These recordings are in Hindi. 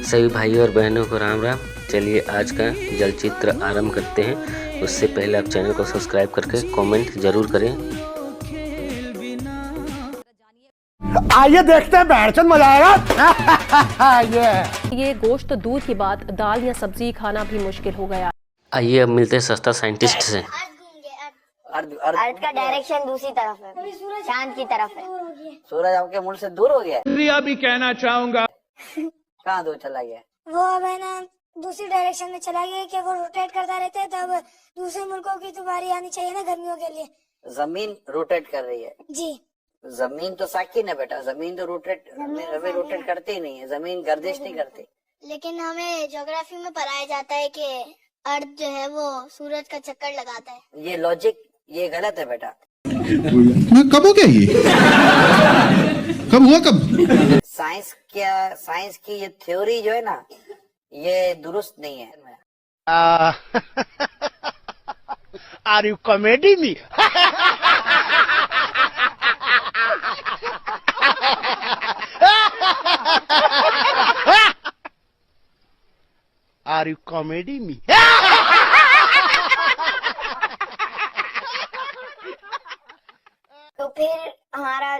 सभी भाइयों और बहनों को राम राम। चलिए आज का जल चित्र आरंभ करते हैं। उससे पहले आप चैनल को सब्सक्राइब करके कमेंट जरूर करें। आइए देखते हैं, बैठकर मजा आएगा। ये गोश्त तो दूर की बात, दाल या सब्जी खाना भी मुश्किल हो गया। आइए अब मिलते हैं सस्ता साइंटिस्ट से। अर्थ का डायरेक्शन दूसरी तरफ है, चांद की तरफ है। सूरज आपके मुल्क से दूर हो गया। भी कहना चाहूंगा। कहाँ दूर चला गया? वो अब है ना दूसरी डायरेक्शन में चला गया कि वो रोटेट करता रहता है, तब दूसरे मुल्कों की तो बारी आनी चाहिए ना गर्मियों के लिए। जमीन रोटेट कर रही है जी। जमीन तो साकिन है बेटा, जमीन तो हमें रोटेट करती ही नहीं है, जमीन गर्दिश नहीं करती। लेकिन हमें ज्योग्राफी में पढ़ाया जाता है कि अर्थ जो है वो सूरज का चक्कर लगाता है। ये लॉजिक ये गलत है बेटा। कब हो गया ये? कब हुआ कब? साइंस की ये थ्योरी जो है ना, ये दुरुस्त नहीं है। Are you comedy me? Are you comedy me? तो फिर हमारा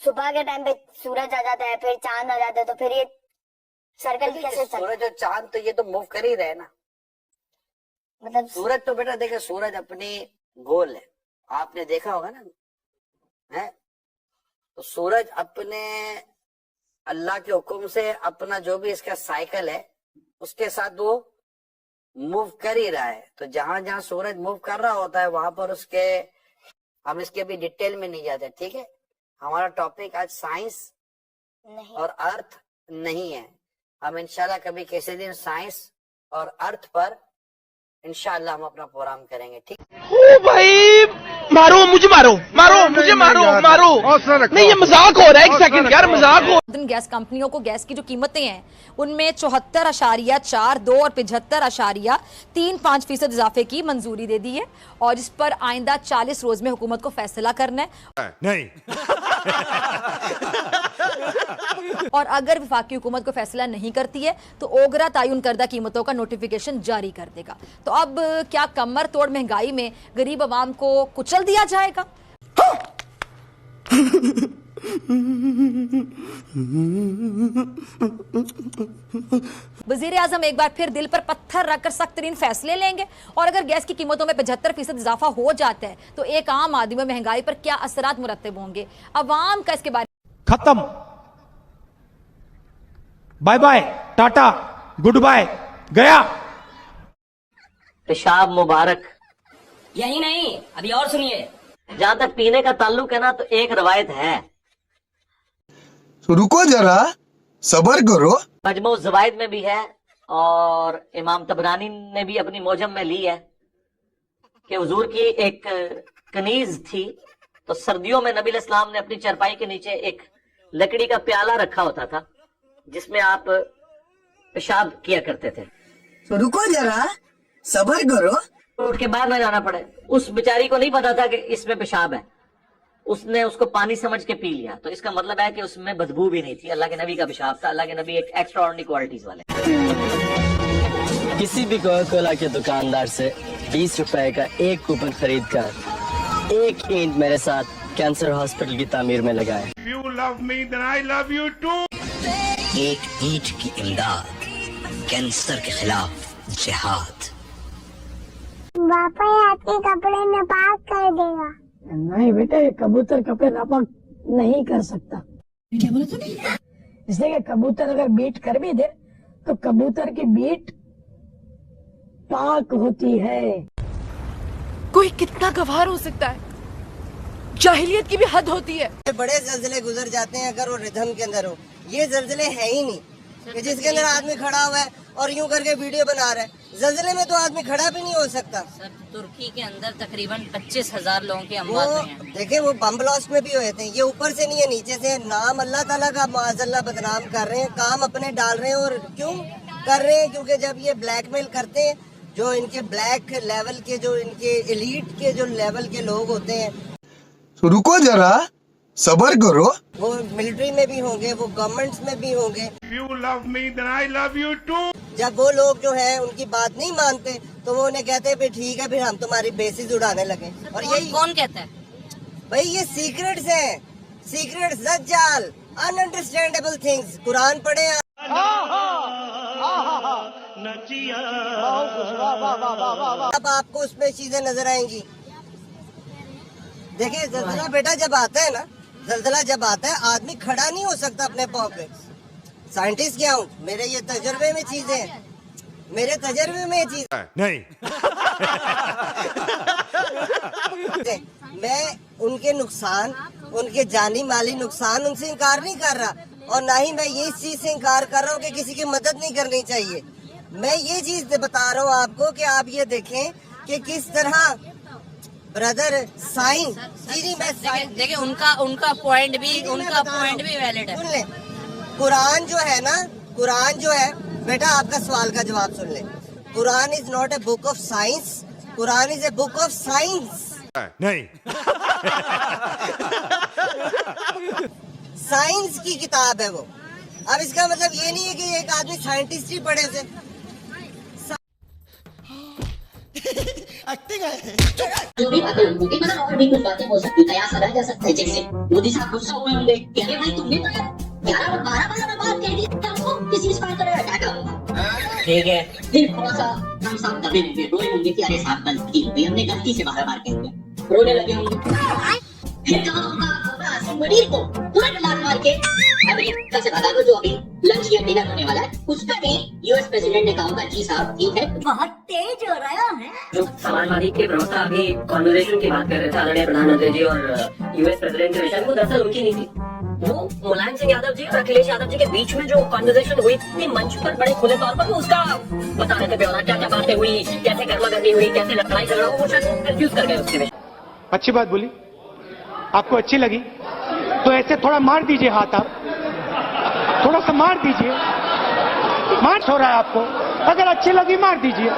सुबह के टाइम पे सूरज आ जाता है, फिर चांद आ जाता है, तो फिर ये सर्कल कैसे सूरज और चांद तो ये तो मूव कर ही रहे ना। मतलब सूरज तो बेटा देखे, सूरज अपनी गोल है, आपने देखा होगा ना है। तो सूरज अपने अल्लाह के हुक्म से अपना जो भी इसका साइकिल है उसके साथ वो मूव कर ही रहा है। तो जहां जहां सूरज मूव कर रहा होता है वहां पर उसके, हम इसके भी डिटेल में नहीं जाते, ठीक है। हमारा टॉपिक आज साइंस नहीं और अर्थ नहीं है। हम इंशाल्लाह कभी किसी दिन साइंस और अर्थ पर इंशाल्लाह हम अपना प्रोग्राम करेंगे, ठीक। ओ भाई मारो मुझे, मारो मुझे, मारो नहीं, ये मजाक हो रहा है। एक सेकंड यार, मजाक हो। दिन गैस कंपनियों को गैस की जो कीमतें हैं उनमें 74.42 और 75.35% इजाफे की मंजूरी दे दी है, और इस पर आइंदा 40 रोज में हुकूमत को फैसला करना है। नहीं। और अगर वफाकी हुकूमत को फैसला नहीं करती है तो ओगरा तयन करदा कीमतों का नोटिफिकेशन जारी कर देगा। तो अब क्या कमर तोड़ महंगाई में गरीब आवाम को कुचल दिया जाएगा? वजीर आजम एक बार फिर दिल पर पत्थर रखकर सख्त तरीन फैसले लेंगे, और अगर गैस की कीमतों में 75% इजाफा हो जाता है तो एक आम आदमी में महंगाई पर क्या असरात मुरत्तब होंगे, अवाम का इसके बारे में खत्म, बाय बाय, टाटा, गुड बाय, गया। पेशाब मुबारक। यही नहीं, अभी और सुनिए। जहाँ तक पीने का ताल्लुक है ना, तो एक रवायत है, रुको जरा, सबर करो। मजमू ज़वाइद में भी है और इमाम तबरानी ने भी अपनी मोजम में ली है कि हुजूर की एक कनीज थी। तो सर्दियों में नबी इस्लाम ने अपनी चरपाई के नीचे एक लकड़ी का प्याला रखा होता था जिसमें आप पेशाब किया करते थे। तो रुको जरा, सबर करो। उठ के बाहर ना जाना पड़े। उस बेचारी को नहीं पता था कि इसमें पेशाब है, उसने उसको पानी समझ के पी लिया। तो इसका मतलब है कि उसमें बदबू भी नहीं थी। अल्लाह के नबी का पेशाब था। अल्लाह के नबी एक एक्स्ट्रा ऑर्डिनरी क्वालिटीज वाले। किसी भी कोका कोला के दुकानदार से 20 रुपए का एक कूपन खरीद कर एक ईंट मेरे साथ कैंसर हॉस्पिटल की तामीर में लगाए। You love me, then I love you too. एक ईंट की इमदाद, कैंसर के खिलाफ जिहाद। पापा आपके कपड़े नापाक कर देगा। नहीं बेटे, कबूतर कपड़े नापाक नहीं कर सकता। क्या बोला तूने? इसलिए कि कबूतर अगर बीट कर भी दे तो कबूतर की बीट पाक होती है। कोई कितना गवार हो सकता है, जाहिलियत की भी हद होती है। बड़े जल्जले गुजर जाते हैं अगर वो रिदम के अंदर हो। ये जल्जले है ही नहीं कि जिसके अंदर आदमी खड़ा हुआ है और यूं करके वीडियो बना रहा है। जल्जले में तो आदमी खड़ा भी नहीं हो सकता। सर, तुर्की के अंदर तकरीबन 25,000 लोगों की अमवात हुई हैं। देखे वो बम ब्लास्ट में भी हुए थे। ये ऊपर से नहीं है, नीचे से। नाम अल्लाह ताला का माज़अल्लाह बदनाम कर रहे हैं, काम अपने डाल रहे हैं। और क्यों कर रहे हैं? क्योंकि जब ये ब्लैकमेल करते हैं, जो इनके ब्लैक लेवल के, जो इनके एलीट के जो लेवल के लोग होते हैं। तो रुको जरा, सबर करो। वो मिलिट्री में भी होंगे, वो गवर्नमेंट्स में भी होंगे। You love me, then I love you too. जब वो लोग जो है उनकी बात नहीं मानते तो वो उन्हें कहते हैं फिर ठीक है, फिर हम तुम्हारी बेसिस उड़ाने लगे। और यही कौन कहता है? भाई ये सीक्रेट्स हैं, सीक्रेट्स, दज्जाल, अनअंडरस्टैंडेबल थिंग्स। कुरान पढ़े आप। अब आपको उसमें चीजें नजर आएंगी। देखिए जल्जला बेटा जब आता है ना, जल्जला जब आता है आदमी खड़ा नहीं हो सकता अपने पाँव पे। साइंटिस्ट क्या हूँ, मेरे ये तजर्बे में चीजें हैं, मेरे तजर्बे में चीज नहीं। मैं उनके नुकसान, उनके जानी माली नुकसान, उनसे इनकार नहीं कर रहा, और ना ही मैं ये इस चीज से इनकार कर रहा हूँ कि किसी की मदद नहीं करनी चाहिए। मैं ये चीज बता रहा हूँ आपको कि आप ये देखें कि किस तरह ब्रदर साइन जी मैं देखिए उनका पॉइंट भी वैलिड है। सुन ले, कुरान जो है ना, कुरान जो है बेटा, आपका सवाल का जवाब सुन ले। Quran is not a book of science, Quran is a book of science. नहीं। साइंस की किताब है वो। अब इसका मतलब ये नहीं है कि एक आदमी साइंटिस्ट ही पढ़े से। जो भी बातें होंगी मतलब और भी कुछ बातें हो सकती है, कयास लगाया जा सकता है। जैसे मोदी साहब गुस्सा हुए होंगे कि अरे भाई तुमने तो 11-12 बात कह दी, हमको किसी इस बात पर अटैक होगा। ठीक है, फिर थोड़ा सा हम सब दबे होंगे, रोए होंगे कि अरे साहब गलती हो गई, हमने गलती से बार कह दिया, रोने लगे होंगे। फिर कहा होगा मुनीर को तुरंत लात मार के अमेरिका से भगा दो, जो अभी लंच या डिनर होने वाला है उसका भी यूएस प्रेसिडेंट ने कहा होगा जी साहब ठीक है। बहुत तेज हो रहा है। जो समाजवादी के प्रवक्ता अभी कॉन्वर्सेशन की बात कर रहे थे आदरणीय प्रधानमंत्री जी और यूएस प्रेसिडेंट के विषय में, वो दरअसल उनकी नहीं थी। वो मुलायम सिंह यादव जी और अखिलेश यादव जी के बीच में जो कॉन्वर्सेशन हुई थी मंच पर बड़े खुले तौर पर, वो उसका बता रहे थे ब्यौरा, क्या क्या बातें हुई, कैसे गर्मागर्मी हुई, कैसे लड़ाई झगड़ा, वो शायद कंफ्यूज कर गए उसके विषय। अच्छी बात बोली, आपको अच्छी लगी तो ऐसे थोड़ा मार दीजिए हाथ, आप थोड़ा सा मार दीजिए, मार हो रहा है आपको, अगर अच्छी लगी मार दीजिए।